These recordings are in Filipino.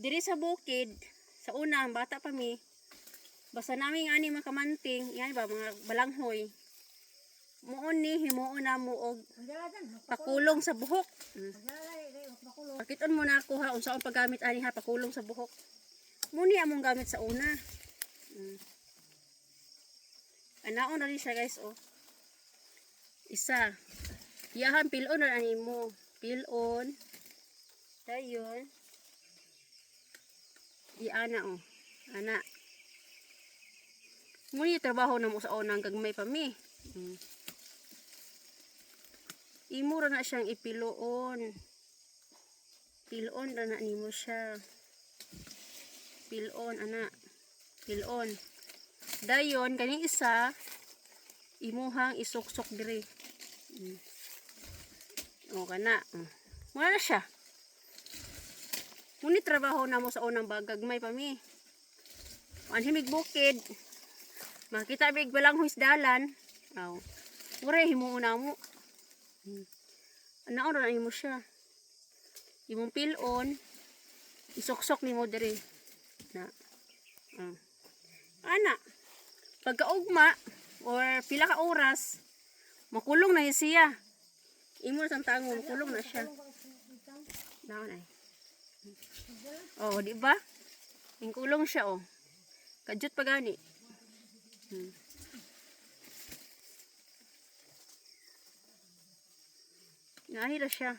Diri sa bukid, sa una, bata pa mi, basta namin ani makamanting, yan ba, mga balanghoy. Muon ni, himuon na mo og pakulong sa buhok. Pakiton mo na ako ha, unsa ang paggamit ani ha, pakulong sa buhok. Muni among gamit sa una. Anaon na rin siya guys, oh. Isa. Yahan, pilon na ani mo. Pilon. Dayon. Di ana, oh. Ana. Muni trabaho na mo sa unang gagmay pa mi. Imo ra na siyang ipiloon. Pilon ra na nimo siya. Pilon ana. Pilon. Dayon kaning isa imuhang isuksok diri. O kana. Muna na siya. Muni trabaho na mo sa unang bagagmay pa mi. Anhimig bukid. Makita big balang huisdalan. Aw. Mura himuon na mo. Anaon ra nimo siya. Imong pilon isuksok nimo diri. Na. Ana. Pagkaugma or pila ka oras makulong na siya. Imo sang tango makulong na siya. Naon ay. Oh, di ba? Ingkulong siya oh. Kajut pa gani. Nahira siya.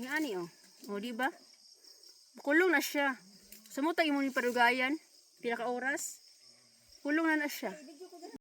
Ingani oh. Oh, di ba? Kulong na siya. Samutang imo ni padugayan. Pila ka oras. Kulong na siya.